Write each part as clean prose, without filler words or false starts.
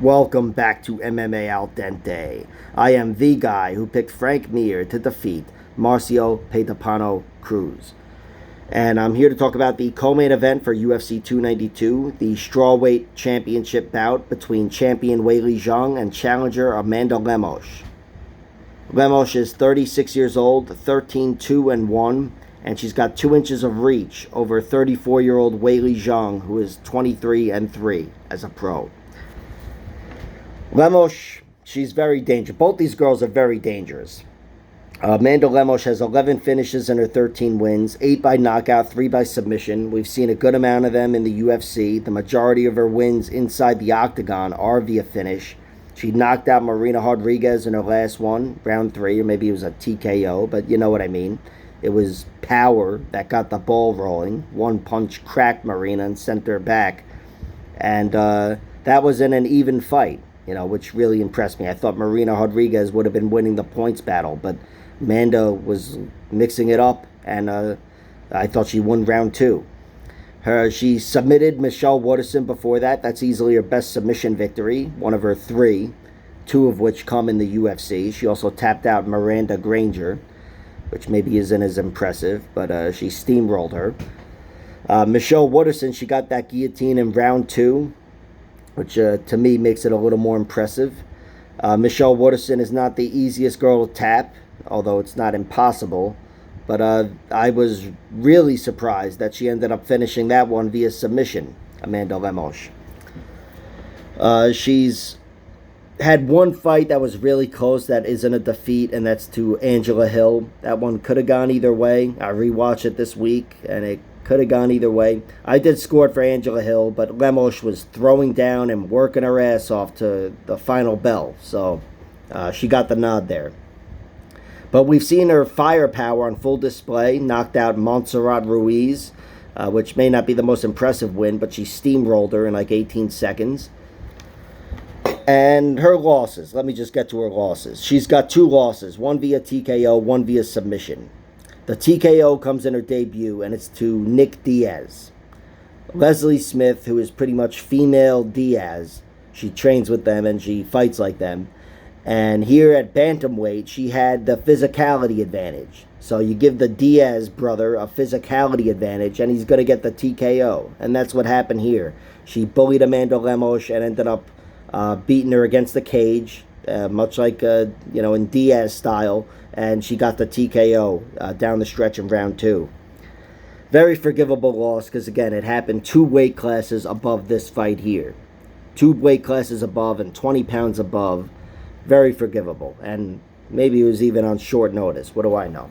Welcome back to MMA Al Dente. I am the guy who picked Frank Mir to defeat Marcio Petapano Cruz. And I'm here to talk about the co-main event for UFC 292, the strawweight championship bout between champion Weili Zhang and challenger Amanda Lemos. Lemos is 36 years old, 13-2-1, and she's got 2 inches of reach over 34-year-old Weili Zhang, who is 23-3 as a pro. Lemos, she's very dangerous. Both these girls are very dangerous. Amanda Lemos has 11 finishes in her 13 wins, 8 by knockout, 3 by submission. We've seen a good amount of them in the UFC. The majority of her wins inside the octagon are via finish. She knocked out Marina Rodriguez in her last one, round 3, or maybe it was a TKO, but you know what I mean. It was power that got the ball rolling. One punch cracked Marina and sent her back. And that was in an even fight, which really impressed me. I thought Marina Rodriguez would have been winning the points battle, but Amanda was mixing it up, and I thought she won round 2. She submitted Michelle Waterson before that. That's easily her best submission victory, one of her 3, 2 of which come in the UFC. She also tapped out Miranda Granger, which maybe isn't as impressive, but she steamrolled her. Michelle Waterson, she got that guillotine in round 2, which to me makes it a little more impressive. Michelle Waterson is not the easiest girl to tap, although it's not impossible. But I was really surprised that she ended up finishing that one via submission, Amanda Lemos. She's had one fight that was really close that isn't a defeat, and that's to Angela Hill. That one could have gone either way. I rewatched it this week, and it could have gone either way. I did score it for Angela Hill, but Lemos was throwing down and working her ass off to the final bell. So she got the nod there. But we've seen her firepower on full display. Knocked out Montserrat Ruiz, which may not be the most impressive win, but she steamrolled her in like 18 seconds. And her losses. Let me just get to her losses. She's got 2 losses, one via TKO, one via submission. The TKO comes in her debut, and it's to Nick Diaz. Leslie Smith, who is pretty much female Diaz, she trains with them and she fights like them. And here at bantamweight, she had the physicality advantage. So you give the Diaz brother a physicality advantage, and he's going to get the TKO. And that's what happened here. She bullied Amanda Lemos and ended up beating her against the cage, much like in Diaz style. And she got the TKO down the stretch in round 2. Very forgivable loss because, again, it happened 2 weight classes above this fight here. 2 weight classes above and 20 pounds above. Very forgivable. And maybe it was even on short notice. What do I know?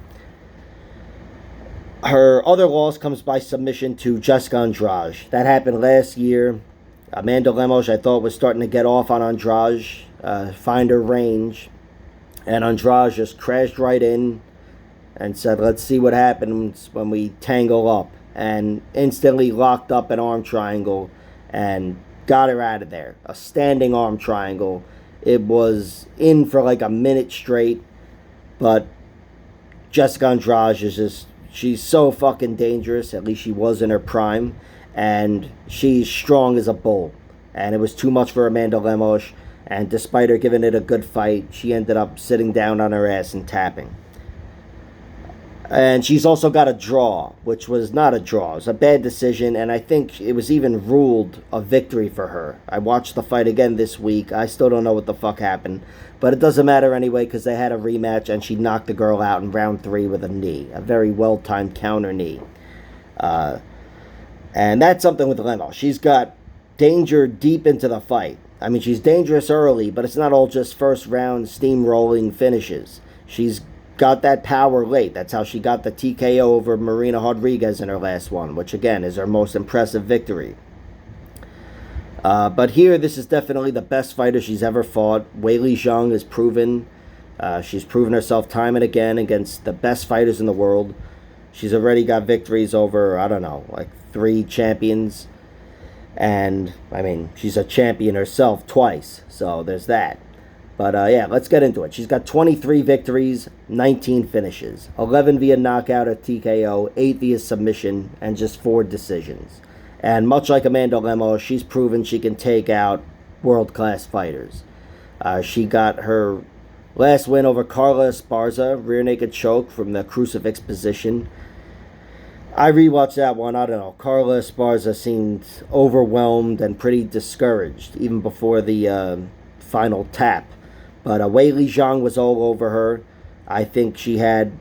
Her other loss comes by submission to Jessica Andrade. That happened last year. Amanda Lemos, I thought, was starting to get off on Andrade, find her range. And Andrade just crashed right in and said, let's see what happens when we tangle up. And instantly locked up an arm triangle and got her out of there. A standing arm triangle. It was in for like a minute straight. But Jessica Andrade is just, she's so fucking dangerous. At least she was in her prime. And she's strong as a bull. And it was too much for Amanda Lemos. And despite her giving it a good fight, she ended up sitting down on her ass and tapping. And she's also got a draw, which was not a draw. It was a bad decision, and I think it was even ruled a victory for her. I watched the fight again this week. I still don't know what the fuck happened. But it doesn't matter anyway, because they had a rematch, and she knocked the girl out in round 3 with a knee. A very well-timed counter knee. And that's something with Lemos. She's got danger deep into the fight. I mean, she's dangerous early, but it's not all just first round steamrolling finishes. She's got that power late. That's how she got the TKO over Marina Rodriguez in her last one, which again is her most impressive victory. But here, this is definitely the best fighter she's ever fought. Weili Zhang is proven. She's proven herself time and again against the best fighters in the world. She's already got victories over, I don't know, like 3 champions. And, I mean, she's a champion herself twice, so there's that. But, yeah, let's get into it. She's got 23 victories, 19 finishes, 11 via knockout or TKO, 8 via submission, and just 4 decisions. And much like Amanda Lemos, she's proven she can take out world-class fighters. She got her last win over Carla Esparza, rear naked choke from the crucifix position. I rewatched that one. I don't know. Carla Esparza seemed overwhelmed and pretty discouraged even before the final tap. But Weili Zhang was all over her. I think she had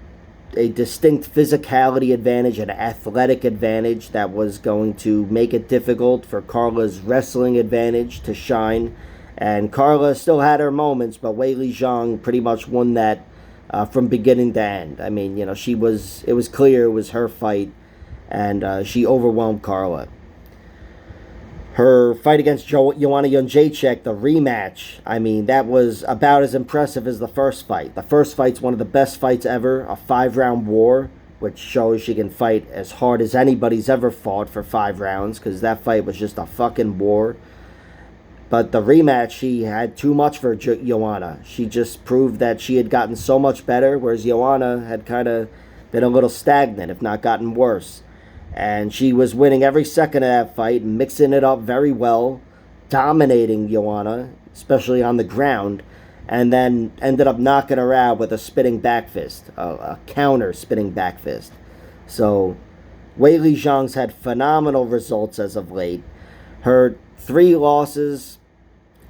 a distinct physicality advantage, an athletic advantage that was going to make it difficult for Carla's wrestling advantage to shine. And Carla still had her moments, but Weili Zhang pretty much won that from beginning to end. I mean, it was clear it was her fight, and she overwhelmed Carla. Her fight against Joanna Jędrzejczyk, the rematch, I mean, that was about as impressive as the first fight. The first fight's one of the best fights ever, a 5-round war, which shows she can fight as hard as anybody's ever fought for 5 rounds, because that fight was just a fucking war. But the rematch, she had too much for Joanna. She just proved that she had gotten so much better, whereas Joanna had kind of been a little stagnant, if not gotten worse. And she was winning every second of that fight, mixing it up very well, dominating Joanna, especially on the ground, and then ended up knocking her out with a spinning back fist, a counter spinning back fist. So Weili Zhang's had phenomenal results as of late. Her 3 losses,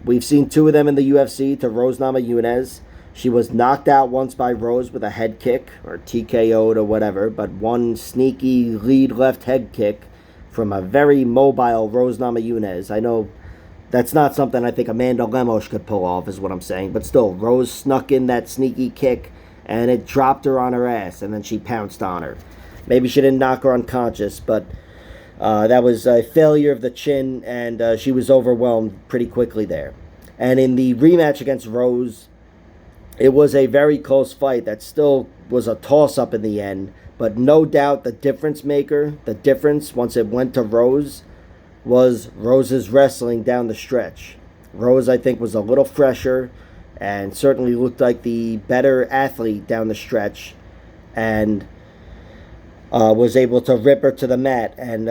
we've seen 2 of them in the UFC to Rose Namajunas. She was knocked out once by Rose with a head kick, or TKO'd or whatever, but one sneaky lead left head kick from a very mobile Rose Namajunas. I know that's not something I think Amanda Lemos could pull off, is what I'm saying, but still, Rose snuck in that sneaky kick, and it dropped her on her ass, and then she pounced on her. Maybe she didn't knock her unconscious, but that was a failure of the chin, and she was overwhelmed pretty quickly there. And in the rematch against Rose, it was a very close fight that still was a toss-up in the end, but no doubt the difference maker, the difference once it went to Rose, was Rose's wrestling down the stretch. Rose, I think, was a little fresher and certainly looked like the better athlete down the stretch, and was able to rip her to the mat and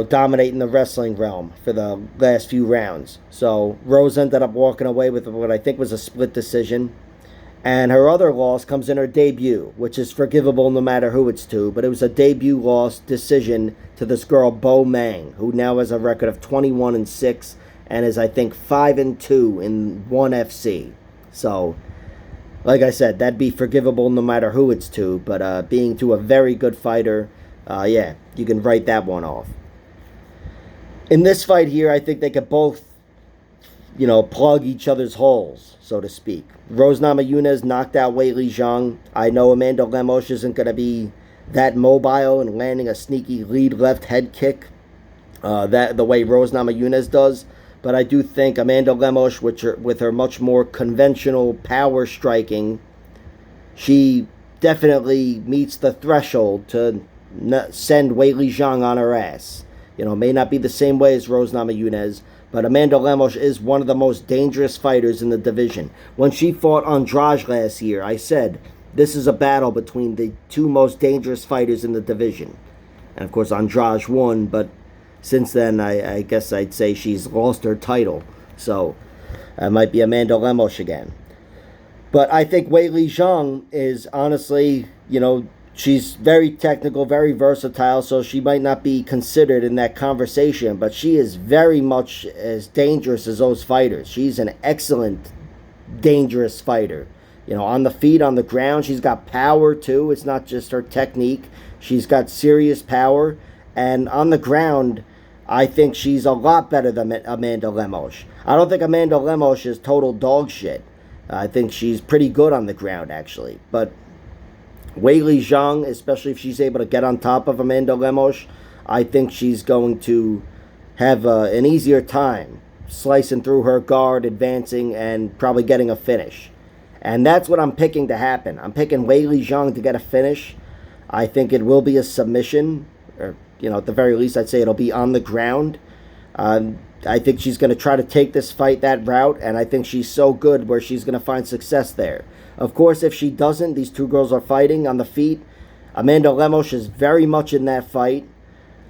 dominate in the wrestling realm for the last few rounds. So Rose ended up walking away with what I think was a split decision. And her other loss comes in her debut, which is forgivable no matter who it's to. But it was a debut loss decision to this girl, Bo Mang, who now has a record of 21-6 and is, I think, 5-2 in ONE FC. So, like I said, that'd be forgivable no matter who it's to. But being to a very good fighter, you can write that one off. In this fight here, I think they could both, plug each other's holes, so to speak. Rose Namajunas knocked out Weili Zhang. I know Amanda Lemos isn't going to be that mobile and landing a sneaky lead left head kick the way Rose Namajunas does. But I do think Amanda Lemos, with her much more conventional power striking, she definitely meets the threshold to send Weili Zhang on her ass. May not be the same way as Rose Namajunas, but Amanda Lemos is one of the most dangerous fighters in the division. When she fought Andrade last year, I said, this is a battle between the 2 most dangerous fighters in the division. And of course, Andrade won, but since then, I guess I'd say she's lost her title. So, it might be Amanda Lemos again. But I think Weili Zhang is honestly, she's very technical, very versatile, so she might not be considered in that conversation, but she is very much as dangerous as those fighters. She's an excellent, dangerous fighter. On the feet, on the ground, she's got power too. It's not just her technique. She's got serious power. And on the ground, I think she's a lot better than Amanda Lemos. I don't think Amanda Lemos is total dog shit. I think she's pretty good on the ground, actually. But Weili Zhang, especially if she's able to get on top of Amanda Lemos, I think she's going to have an easier time slicing through her guard, advancing, and probably getting a finish. And that's what I'm picking to happen. I'm picking Weili Zhang to get a finish. I think it will be a submission, or at the very least, I'd say it'll be on the ground. I think she's going to try to take this fight that route, and I think she's so good where she's going to find success there. Of course, if she doesn't, these 2 girls are fighting on the feet. Amanda Lemos is very much in that fight.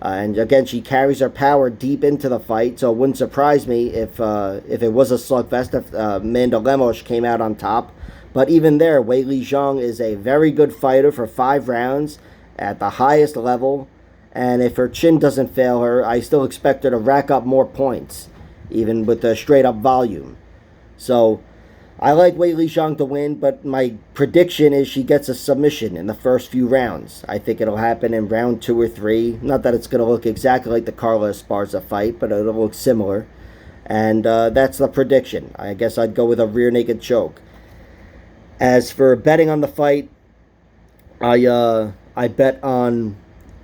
And again, she carries her power deep into the fight, so it wouldn't surprise me if it was a slugfest, if Amanda Lemos came out on top. But even there, Weili Zhang is a very good fighter for 5 rounds at the highest level. And if her chin doesn't fail her, I still expect her to rack up more points, even with the straight-up volume. So I like Weili Zhang to win, but my prediction is she gets a submission in the first few rounds. I think it'll happen in round 2 or 3. Not that it's going to look exactly like the Carla Esparza fight, but it'll look similar. And that's the prediction. I guess I'd go with a rear naked choke. As for betting on the fight, I bet on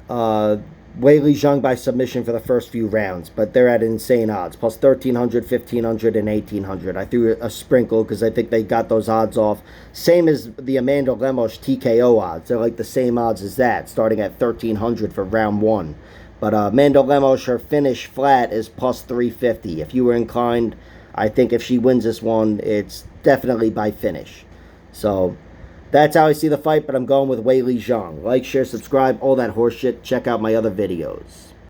Weili Zhang by submission for the first few rounds, but they're at insane odds, plus 1,300, 1,500, and 1,800. I threw a sprinkle because I think they got those odds off. Same as the Amanda Lemos TKO odds. They're like the same odds as that, starting at 1,300 for round 1. But Amanda Lemos, her finish flat is plus 350. If you were inclined, I think if she wins this one, it's definitely by finish. So that's how I see the fight, but I'm going with Weili Zhang. Like, share, subscribe, all that horseshit. Check out my other videos.